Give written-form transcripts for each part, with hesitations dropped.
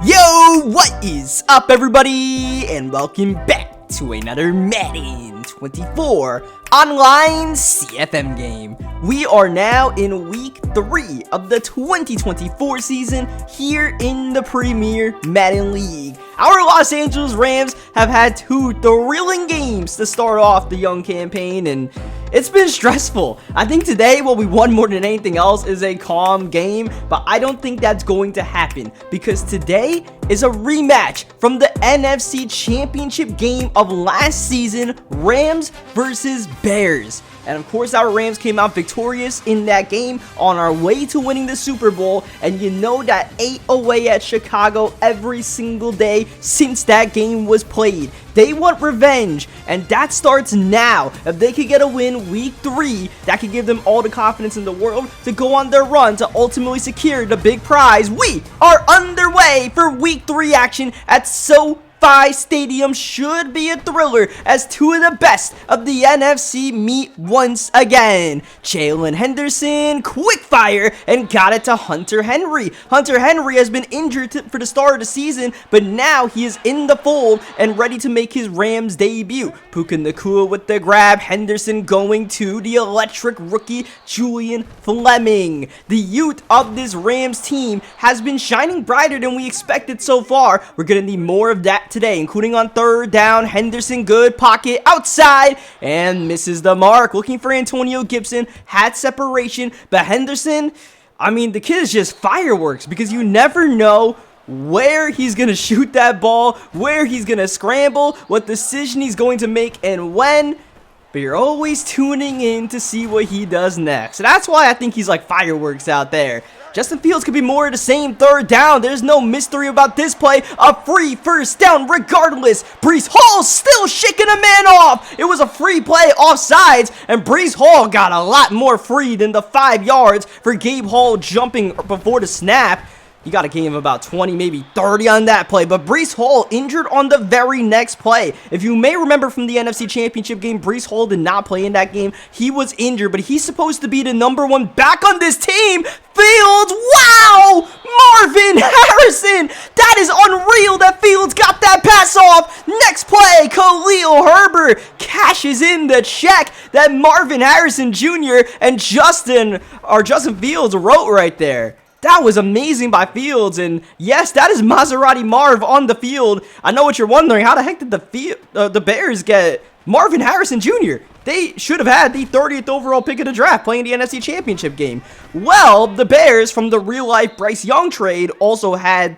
Yo, what is up everybody, and welcome back to another Madden 24 online CFM game. We are now in week 3 of the 2024 season here in the Premier Madden League. Our Los Angeles Rams have had 2 thrilling games to start off the young campaign, and it's been stressful. I think today what we want more than anything else is a calm game, but I don't think that's going to happen because today is a rematch from the NFC Championship game of last season, Rams versus Bears. And of course, our Rams came out victorious in that game on our way to winning the Super Bowl. And you know that 8 away at Chicago every single day since that game was played. They want revenge, and that starts now. If they could get a win week 3, that could give them all the confidence in the world to go on their run to ultimately secure the big prize. We are underway for week 3 action at FEISTY Stadium. Should be a thriller as 2 of the best of the NFC meet once again. Jalen Henderson, quick fire, and got it to Hunter Henry. Hunter Henry has been injured for the start of the season, but now he is in the fold and ready to make his Rams debut. Puka Nacua with the grab, Henderson going to the electric rookie Julian Fleming. The youth of this Rams team has been shining brighter than we expected so far. We're gonna need more of that today, including on 3rd down. Henderson, good pocket outside, and misses the mark. Looking for Antonio Gibson, had separation, but Henderson, I mean, the kid is just fireworks because you never know where he's gonna shoot that ball, where he's gonna scramble, what decision he's going to make, and when. But you're always tuning in to see what he does next. So that's why I think he's like fireworks out there. Justin Fields could be more of the same 3rd down. There's no mystery about this play. A free 1st down regardless. Breece Hall still shaking a man off. It was a free play offsides, and Breece Hall got a lot more free than the 5 yards for Gabe Hall jumping before the snap. You got a gain of about 20, maybe 30 on that play, but Breece Hall injured on the very next play. If you may remember from the NFC Championship game, Breece Hall did not play in that game. He was injured, but he's supposed to be the #1 back on this team. Fields, wow! Marvin Harrison! That is unreal that Fields got that pass off. Next play, Khalil Herbert cashes in the check that Marvin Harrison Jr. and Justin Fields wrote right there. That was amazing by Fields, and yes, that is Maserati Marv on the field. I know what you're wondering. How the heck did the Bears get Marvin Harrison Jr.? They should have had the 30th overall pick of the draft playing the NFC Championship game. Well, the Bears from the real-life Bryce Young trade also had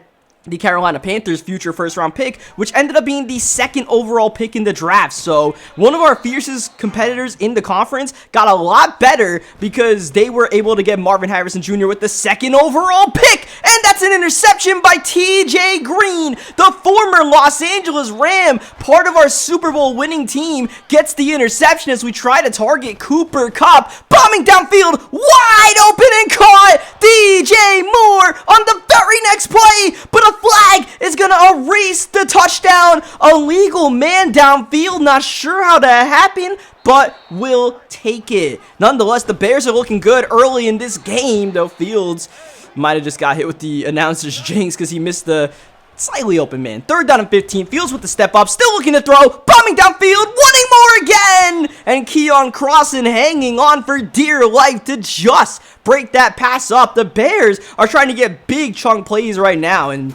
the Carolina Panthers' future 1st-round pick, which ended up being the 2nd overall pick in the draft. So one of our fiercest competitors in the conference got a lot better because they were able to get Marvin Harrison Jr. with the 2nd overall pick. And that's an interception by TJ Green, the former Los Angeles Ram, part of our Super Bowl winning team, gets the interception as we try to target Cooper Kupp, bombing downfield, wide open and caught. DJ Moore on the very next play, but a flag is gonna erase the touchdown. A legal man downfield, not sure how that happened, but we'll take it. Nonetheless, the Bears are looking good early in this game, though Fields might have just got hit with the announcer's jinx because he missed the slightly open man. 3rd down and 15. Fields with the step up, still looking to throw, bombing downfield, wanting more again, and Keon Crossan hanging on for dear life to just break that pass up. The Bears are trying to get big chunk plays right now, and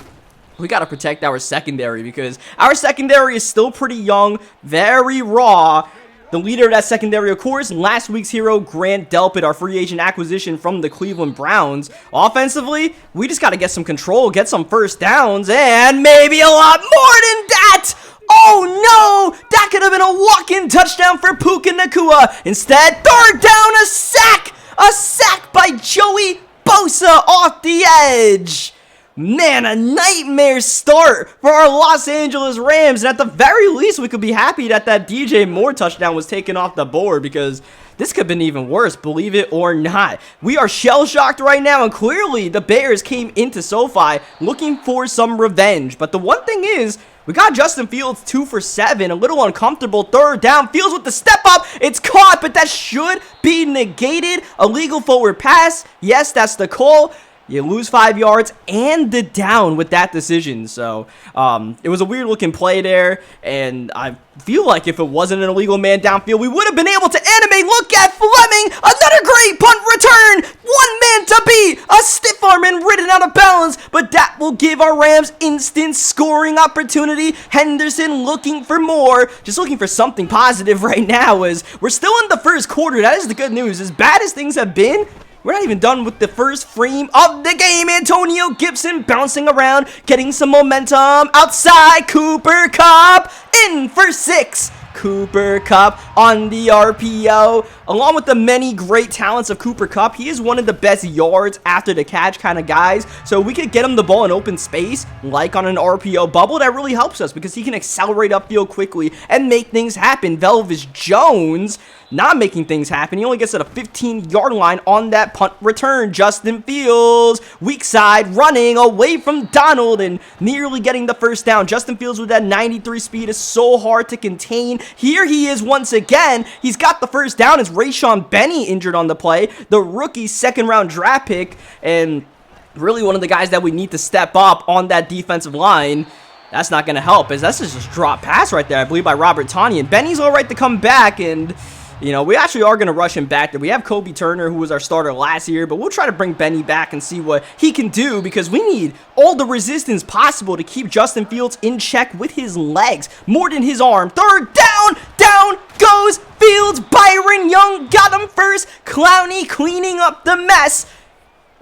we got to protect our secondary because our secondary is still pretty young, very raw. The leader of that secondary, of course, last week's hero, Grant Delpit, our free agent acquisition from the Cleveland Browns. Offensively, we just got to get some control, get some 1st downs, and maybe a lot more than that. Oh no! That could have been a walk-in touchdown for Puka Nacua. Instead, 3rd down, a sack! A sack by Joey Bosa off the edge. Man, a nightmare start for our Los Angeles Rams. And at the very least, we could be happy that DJ Moore touchdown was taken off the board because this could have been even worse, believe it or not. We are shell-shocked right now, and clearly the Bears came into SoFi looking for some revenge. But the one thing is, we got Justin Fields 2 for 7, a little uncomfortable 3rd down. Fields with the step up, it's caught, but that should be negated. Illegal forward pass, yes, that's the call. You lose 5 yards and the down with that decision. So it was a weird looking play there, and I feel like if it wasn't an illegal man downfield, we would have been able to animate. Look at Fleming, another great punt return. 1 man to beat, a stiff arm and ridden out of balance, but that will give our Rams instant scoring opportunity. Henderson looking for more, just looking for something positive right now, as we're still in the first quarter. That is the good news. As bad as things have been, we're not even done with the first frame of the game. Antonio Gibson bouncing around, getting some momentum outside. Cooper Kupp in for 6. Cooper Kupp on the RPO. Along with the many great talents of Cooper Kupp, he is one of the best yards after the catch kind of guys. So we could get him the ball in open space, like on an RPO bubble. That really helps us because he can accelerate upfield quickly and make things happen. Velvis Jones not making things happen. He only gets at a 15-yard line on that punt return. Justin Fields, weak side, running away from Donald and nearly getting the first down. Justin Fields with that 93 speed is so hard to contain. Here he is once again. He's got the first down. It's Rayshon Benny injured on the play, the rookie second-round draft pick, and really one of the guys that we need to step up on that defensive line. That's not going to help, as that's just a drop pass right there, I believe, by Robert Tonyan. Benny's all right to come back, and you know, we actually are going to rush him back there. We have Kobe Turner, who was our starter last year, but we'll try to bring Benny back and see what he can do, because we need all the resistance possible to keep Justin Fields in check with his legs more than his arm. Third down, down goes Fields. Byron Young got him first. Clowney cleaning up the mess.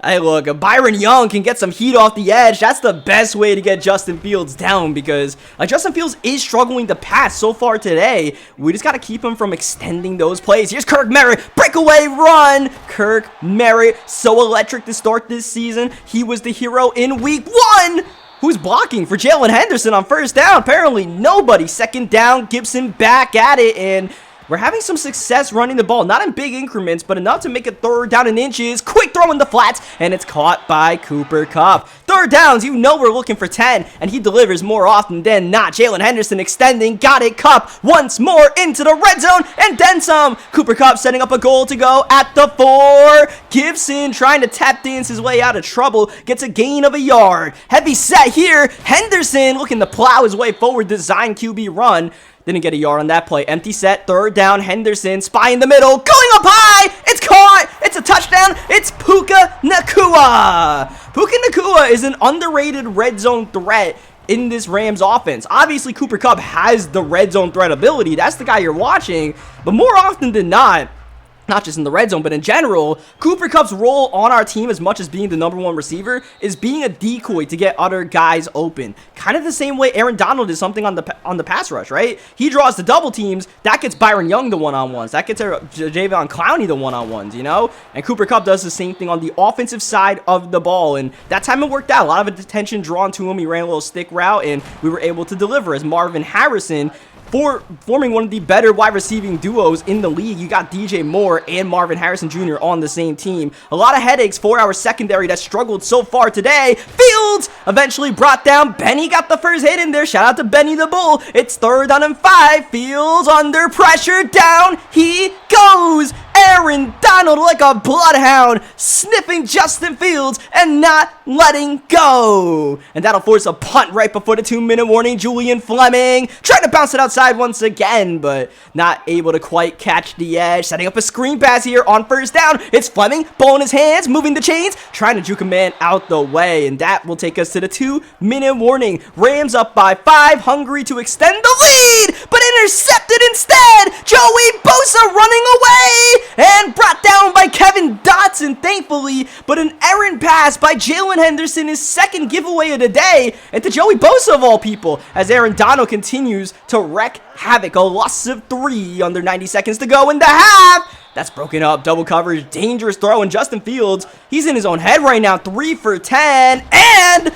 Hey, look, Byron Young can get some heat off the edge. That's the best way to get Justin Fields down, because Justin Fields is struggling to pass so far today. We just got to keep him from extending those plays. Here's Kirk Merritt, breakaway run. Kirk Merritt, so electric to start this season. He was the hero in week 1. Who's blocking for Jalen Henderson on first down? Apparently nobody. Second down, Gibson back at it, and we're having some success running the ball. Not in big increments, but enough to make it third down in inches. Quick throw in the flats, and it's caught by Cooper Kupp. Third downs, you know we're looking for 10, and he delivers more often than not. Jalen Henderson extending, got it. Kupp once more into the red zone, and then some. Cooper Kupp setting up a goal to go at the 4. Gibson trying to tap dance his way out of trouble. Gets a gain of a yard. Heavy set here. Henderson looking to plow his way forward. Design QB run. Didn't get a yard on that play. Empty set, third down. Henderson, spy in the middle, going up high. It's caught. It's a touchdown. It's Puka Nacua. Puka Nacua is an underrated red zone threat in this Rams offense. Obviously, Cooper Kupp has the red zone threat ability. That's the guy you're watching. But more often than not, not just in the red zone, but in general, Cooper Kupp's role on our team, as much as being the #1 receiver, is being a decoy to get other guys open. Kind of the same way Aaron Donald is something on the pass rush, right? He draws the double teams. That gets Byron Young the one-on-ones. That gets Jadeveon Clowney the one-on-ones, you know? And Cooper Kupp does the same thing on the offensive side of the ball. And that time it worked out. A lot of attention drawn to him. He ran a little stick route, and we were able to deliver as Marvin Harrison, forming one of the better wide receiving duos in the league. You got DJ Moore and Marvin Harrison Jr. on the same team. A lot of headaches for our secondary that struggled so far today. Fields eventually brought down. Benny got the first hit in there. Shout out to Benny the Bull. It's third down and 5. Fields under pressure. Down he goes. Aaron Donald like a bloodhound, sniffing Justin Fields and not letting go. And that'll force a punt right before the 2-minute warning. Julian Fleming trying to bounce it outside once again, but not able to quite catch the edge. Setting up a screen pass here on first down. It's Fleming, ball in his hands, moving the chains, trying to juke a man out the way. And that will take us to the 2-minute warning. Rams up by 5, hungry to extend the lead, but intercepted instead. Joey Bosa running away and brought down by Kevin Dotson, thankfully, but an errant pass by Jalen Henderson, his second giveaway of the day, and to Joey Bosa of all people, as Aaron Donald continues to wreak havoc. A loss of 3 under 90 seconds to go in the half. That's broken up, double coverage, dangerous throw, and Justin Fields, he's in his own head right now, 3 for 10, and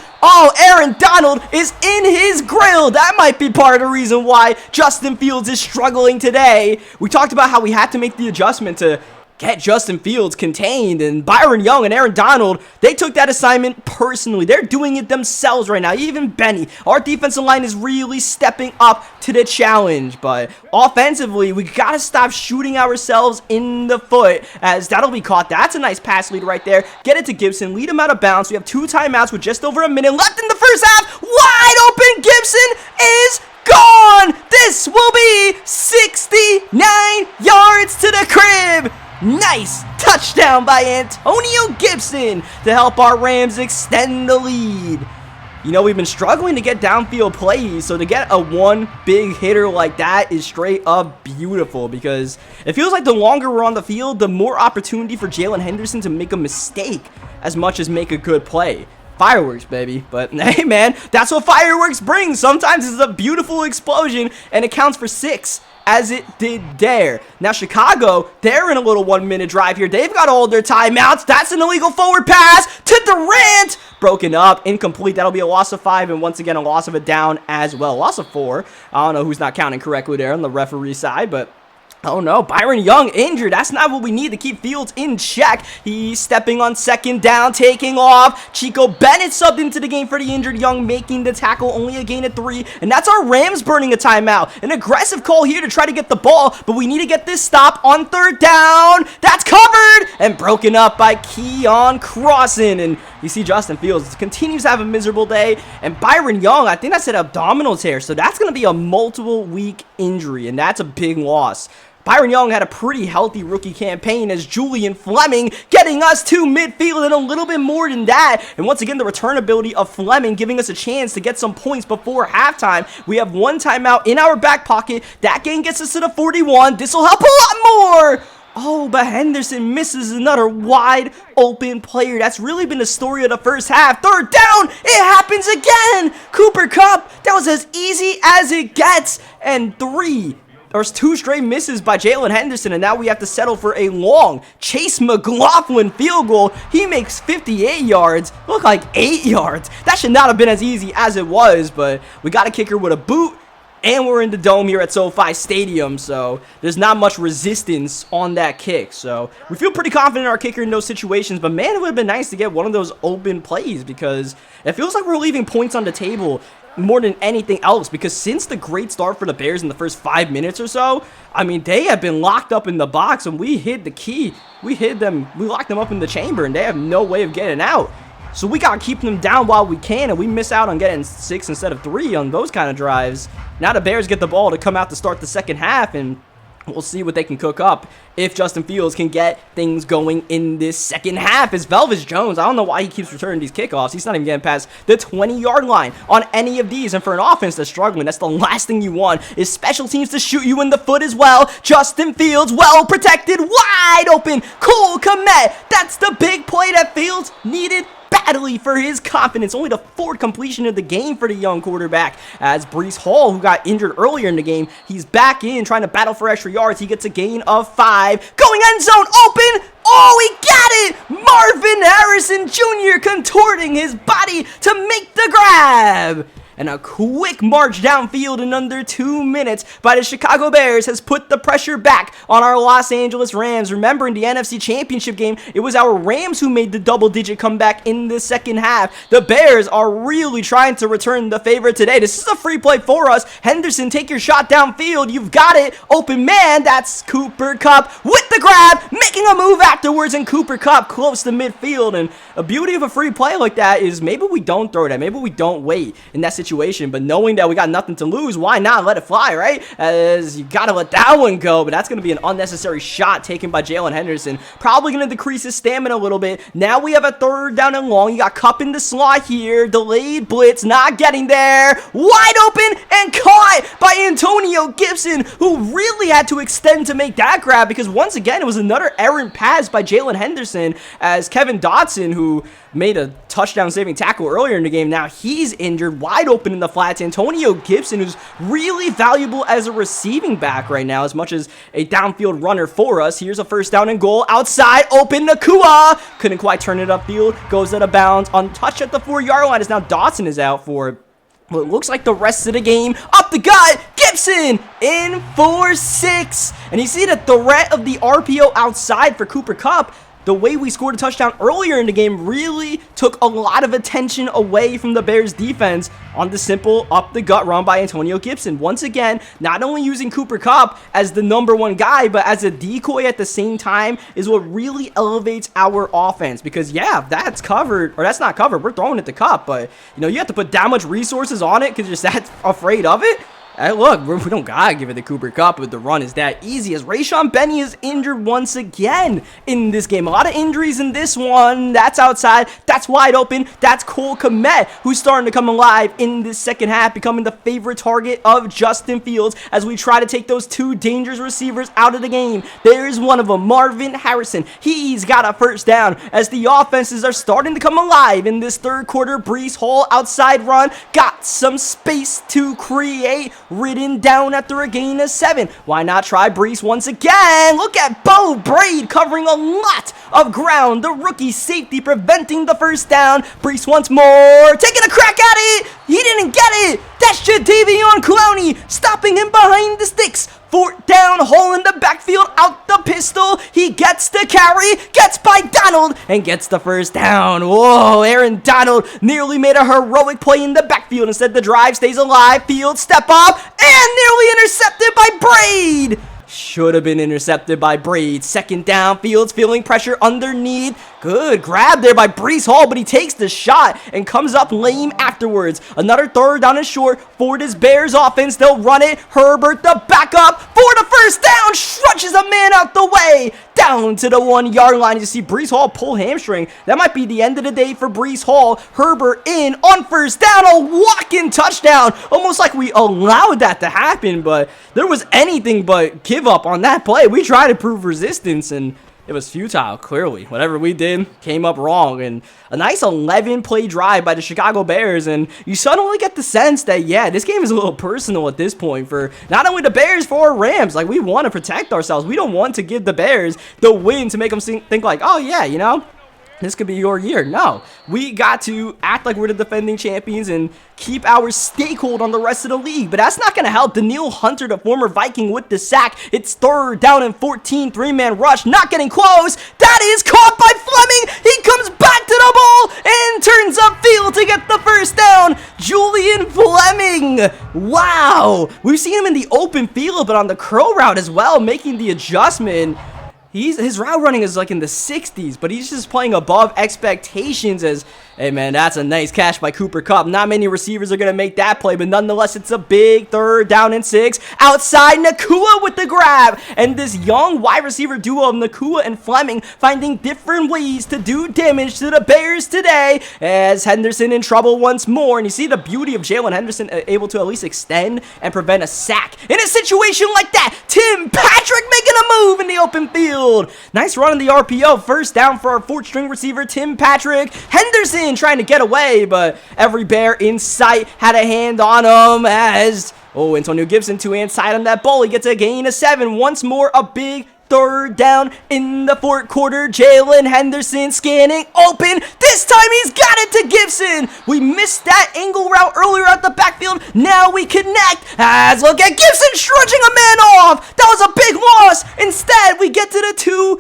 Aaron Donald is in his grill. That might be part of the reason why Justin Fields is struggling today. We talked about how we had to make the adjustment to get Justin Fields contained, and Byron Young and Aaron Donald, they took that assignment personally. They're doing it themselves right now. Even Benny, our defensive line is really stepping up to the challenge, but offensively, we gotta stop shooting ourselves in the foot, as that'll be caught. That's a nice pass lead right there. Get it to Gibson, lead him out of bounds. We have 2 timeouts with just over a minute left in the first half. Wide open, Gibson is gone. This will be 69 yards to the crib. Nice touchdown by Antonio Gibson to help our Rams extend the lead. You know, we've been struggling to get downfield plays, so to get a one big hitter like that is straight up beautiful, because it feels like the longer we're on the field, the more opportunity for Jalen Henderson to make a mistake as much as make a good play. Fireworks, baby. But hey, man, that's what fireworks bring. Sometimes it's a beautiful explosion, and it counts for 6, as it did there. Now, Chicago, they're in a little 1-minute drive here. They've got all their timeouts. That's an illegal forward pass to Durant. Broken up, incomplete. That'll be a loss of 5, and once again, a loss of a down as well. Loss of 4. I don't know who's not counting correctly there on the referee side, but oh no, Byron Young injured. That's not what we need to keep Fields in check. He's stepping on 2nd down, taking off. Chico Bennett subbed into the game for the injured Young, making the tackle, only a gain of 3. And that's our Rams burning a timeout. An aggressive call here to try to get the ball, but we need to get this stop on 3rd down. That's covered and broken up by Keon Crossan. And you see Justin Fields continues to have a miserable day. And Byron Young, I think that's an abdominal tear, so that's going to be a multiple week injury, and that's a big loss. Byron Young had a pretty healthy rookie campaign as Julian Fleming getting us to midfield and a little bit more than that. And once again, the return ability of Fleming giving us a chance to get some points before halftime. We have 1 timeout in our back pocket. That game gets us to the 41. This will help a lot more. Oh, but Henderson misses another wide open player. That's really been the story of the first half. 3rd down, it happens again. Cooper Kupp, that was as easy as it gets. And 2 straight misses by Jalen Henderson, and now we have to settle for a long Chase McLaughlin field goal. He makes 58 yards, look like 8 yards. That should not have been as easy as it was, but we got a kicker with a boot, and we're in the dome here at SoFi Stadium, so there's not much resistance on that kick. So we feel pretty confident in our kicker in those situations, but man, it would have been nice to get one of those open plays, because it feels like we're leaving points on the table more than anything else, because since the great start for the Bears in the first 5 minutes or so, I mean, they have been locked up in the box, and we hid the key. We locked them up in the chamber, and they have no way of getting out. So we got to keep them down while we can, and we miss out on getting 6 instead of 3 on those kind of drives. Now the Bears get the ball to come out to start the second half, and we'll see what they can cook up if Justin Fields can get things going in this second half. As Velvis Jones, I don't know why he keeps returning these kickoffs. He's not even getting past the 20-yard line on any of these. And for an offense that's struggling, that's the last thing you want, is special teams to shoot you in the foot as well. Justin Fields, well protected, wide open. Cole Kmet, that's the big play that Fields needed badly for his confidence. Only the 4th completion of the game for the young quarterback, as Breece Hall, who got injured earlier in the game, he's back in trying to battle for extra yards. He gets a gain of 5. Going end zone, open. Oh, he got it. Marvin Harrison Jr. contorting his body to make the grab. And a quick march downfield in under 2 minutes by the Chicago Bears has put the pressure back on our Los Angeles Rams. Remember, in the NFC Championship game, it was our Rams who made the double-digit comeback in the second half. The Bears are really trying to return the favor today. This is a free play for us. Henderson, take your shot downfield. You've got it. Open man. That's Cooper Kupp with the grab, making a move afterwards, and Cooper Kupp close to midfield. And a beauty of a free play like that is maybe we don't throw that. Maybe we don't wait in that situation, but knowing that we got nothing to lose, why not let it fly, right? As you gotta let that one go, but that's gonna be an unnecessary shot taken by Jalen Henderson. Probably gonna decrease his stamina a little bit. Now we have a 3rd down and long. You got Kupp in the slot here. Delayed blitz, not getting there. Wide open and caught by Antonio Gibson, who really had to extend to make that grab, because once again, it was another errant pass by Jalen Henderson, as Kevin Dotson, who made a touchdown-saving tackle earlier in the game, now he's injured, wide open in the flats. Antonio Gibson, who's really valuable as a receiving back right now, as much as a downfield runner for us. Here's a 1st down and goal. Outside, open, Nakua. Couldn't quite turn it upfield. Goes out of bounds. Untouched at the 4-yard line, as now Dotson is out for Well, it looks like the rest of the game, up the gut, Gibson in for 6. And you see the threat of the RPO outside for Cooper Kupp. The way we scored a touchdown earlier in the game really took a lot of attention away from the Bears defense on the simple up-the-gut run by Antonio Gibson. Once again, not only using Cooper Kupp as the #1 guy, but as a decoy at the same time is what really elevates our offense. Because, yeah, that's covered, or that's not covered. We're throwing it to Kupp, but, you know, you have to put that much resources on it because you're that afraid of it. Hey, look, we don't gotta give it to Cooper Kupp, but the run is that easy as Rayshon Benny is injured once again in this game. A lot of injuries in this one. That's outside. That's wide open. That's Cole Kmet, who's starting to come alive in this second half, becoming the favorite target of Justin Fields as we try to take those 2 dangerous receivers out of the game. There's one of them, Marvin Harrison. He's got a first down as the offenses are starting to come alive in this third quarter. Breece Hall outside run. Got some space to create. Ridden down after a gain of 7. Why not try Breece once again? Look at Bo Braid covering a lot of ground. The rookie safety preventing the first down. Breece once more, taking a crack at it. He didn't get it. That's Jadeveon Clowney stopping him behind the sticks. 4th down, Hall in the backfield, out the pistol. He gets the carry, gets by Donald, and gets the first down. Whoa, Aaron Donald nearly made a heroic play in the backfield. Instead, the drive stays alive. Fields step up, and nearly intercepted by Braid. Should have been intercepted by Braid. 2nd down, Fields feeling pressure underneath. Good grab there by Breece Hall, but he takes the shot and comes up lame afterwards. Another 3rd down and short for this Bears offense. They'll run it. Herbert, the backup for the first down, stretches a man out the way. Down to the 1-yard line. You see Breece Hall pull hamstring. That might be the end of the day for Breece Hall. Herbert in on first down, a walk-in touchdown. Almost like we allowed that to happen, but there was anything but give up on that play. We tried to prove resistance, and it was futile, clearly. Whatever we did came up wrong. And a nice 11-play drive by the Chicago Bears. And you suddenly get the sense that, yeah, this game is a little personal at this point for not only the Bears, for our Rams. Like, we want to protect ourselves. We don't want to give the Bears the win to make them think like, oh, yeah, you know, this could be your year. No, we got to act like we're the defending champions and keep our stakehold on the rest of the league. But that's not going to help. Danielle Hunter, the former Viking, with the sack. It's 3rd down and 14, 3-man rush. Not getting close. That is caught by Fleming. He comes back to the ball and turns upfield to get the first down. Julian Fleming. Wow. We've seen him in the open field, but on the curl route as well, making the adjustment. His route running is like in the 60s, but he's just playing above expectations as, hey man, that's a nice catch by Cooper Kupp. Not many receivers are going to make that play, but nonetheless, it's a big 3rd down and 6. Outside, Nacua with the grab. And this young wide receiver duo of Nacua and Fleming finding different ways to do damage to the Bears today as Henderson in trouble once more. And you see the beauty of Jalen Henderson able to at least extend and prevent a sack. In a situation like that, Tim Patrick making a move in the open field. Nice run in the RPO. 1st down for our 4th-string receiver, Tim Patrick. Henderson trying to get away, but every Bear in sight had a hand on him as, oh, Antonio Gibson 2-hand side on that ball. He gets a gain of 7. Once more, a big 3rd down in the 4th quarter. Jalen Henderson scanning open. This time he's got it to Gibson. We missed that angle route earlier at the backfield. Now we connect as look at Gibson stretching a man off. That was a big loss. Instead, we get to the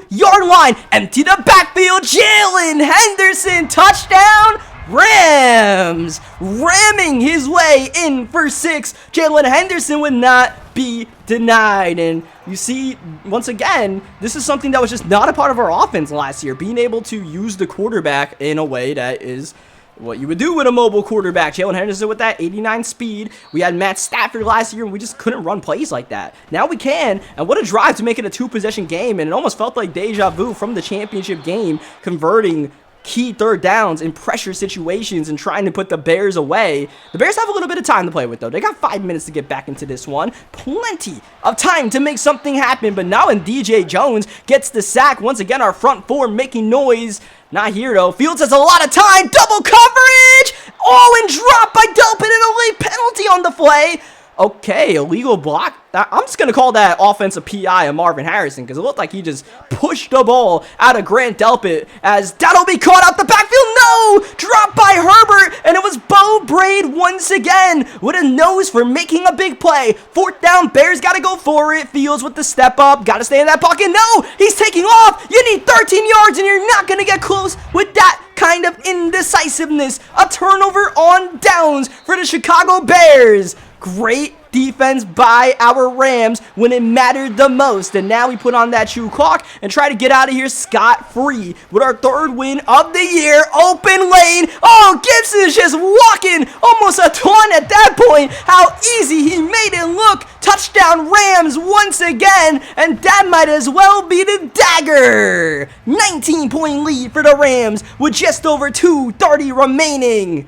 2-yard line. Empty the backfield. Jalen Henderson touchdown. Rams ramming his way in for 6. Jalen Henderson would not be denied. And you see, once again, this is something that was just not a part of our offense last year. Being able to use the quarterback in a way that is what you would do with a mobile quarterback. Jalen Henderson with that 89 speed. We had Matt Stafford last year, and we just couldn't run plays like that. Now we can, and what a drive to make it a 2-possession game. And it almost felt like deja vu from the championship game, converting key 3rd downs in pressure situations and trying to put the Bears away. The Bears have a little bit of time to play with, though. They got 5 minutes to get back into this one. Plenty of time to make something happen, but now when DJ Jones gets the sack, once again, our front 4 making noise. Not here, though. Fields has a lot of time. Double coverage! Oh, and dropped by Delpit and a late penalty on the play. Okay, illegal block. I'm just going to call that offensive PI of Marvin Harrison because it looked like he just pushed the ball out of Grant Delpit as that'll be caught out the backfield. No! Dropped by Herbert, and it was Bo Braid once again with a nose for making a big play. 4th down, Bears got to go for it. Fields with the step up. Got to stay in that pocket. No! He's taking off. You need 13 yards, and you're not going to get close with that kind of indecisiveness. A turnover on downs for the Chicago Bears. Great defense by our Rams when it mattered the most. And now we put on that shoe clock and try to get out of here scot-free with our 3rd win of the year. Open lane. Oh, Gibson is just walking. Almost a ton at that point. How easy he made it look. Touchdown Rams once again. And that might as well be the dagger. 19-point lead for the Rams with just over 2:30 remaining.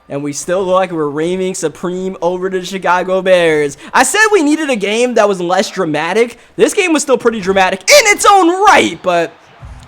And we still look like we're reigning supreme over the Chicago Bears. I said we needed a game that was less dramatic. This game was still pretty dramatic in its own right, but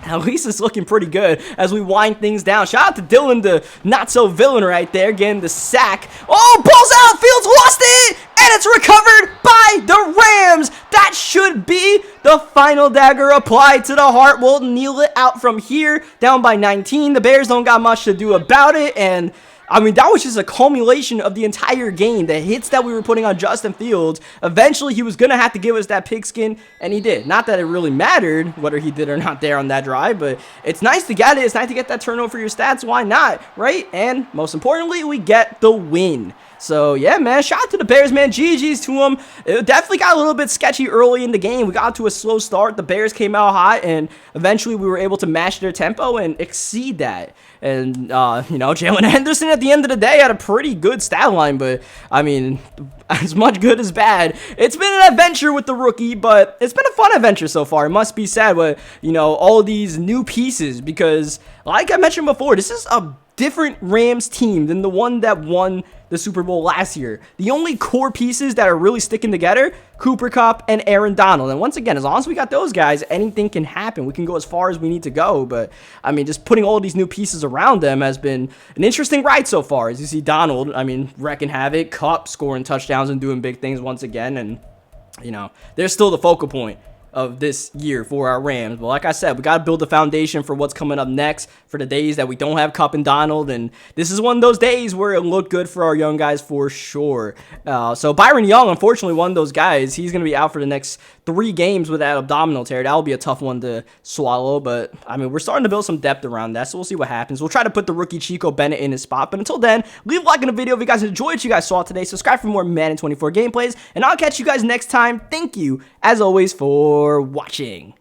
at least it's looking pretty good as we wind things down. Shout out to Dylan, the not-so-villain right there, getting the sack. Oh, ball's out! Fields lost it! And it's recovered by the Rams! That should be the final dagger applied to the heart. We'll kneel it out from here, down by 19. The Bears don't got much to do about it, and I mean, that was just a culmination of the entire game. The hits that we were putting on Justin Fields. Eventually, he was going to have to give us that pigskin, and he did. Not that it really mattered whether he did or not there on that drive, but it's nice to get it. It's nice to get that turnover for your stats. Why not, right? And most importantly, we get the win. So, yeah, man, shout out to the Bears, man. GG's to them. It definitely got a little bit sketchy early in the game. We got to a slow start. The Bears came out hot, and eventually we were able to match their tempo and exceed that. And, you know, Jalen Henderson at the end of the day had a pretty good stat line, but, I mean, as much good as bad. It's been an adventure with the rookie, but it's been a fun adventure so far. It must be said with, you know, all of these new pieces because, like I mentioned before, this is a different Rams team than the one that won the Super Bowl last year. The only core pieces that are really sticking together, Cooper Kupp and Aaron Donald. And once again, as long as we got those guys, anything can happen. We can go as far as we need to go. But, I mean, just putting all these new pieces around them has been an interesting ride so far. As you see Donald, I mean, wrecking havoc, Kupp scoring touchdowns and doing big things once again. And, you know, they're still the focal point of this year for our Rams. But like I said, we got to build the foundation for what's coming up next for the days that we don't have Kupp and Donald. And this is one of those days where it looked good for our young guys for sure. So Byron Young, unfortunately, one of those guys. He's going to be out for the next 3 games with that abdominal tear. That'll be a tough one to swallow. But, I mean, we're starting to build some depth around that. So we'll see what happens. We'll try to put the rookie Chico Bennett in his spot. But until then, leave a like in the video if you guys enjoyed what you guys saw today. Subscribe for more Madden 24 gameplays. And I'll catch you guys next time. Thank you, as always, for watching.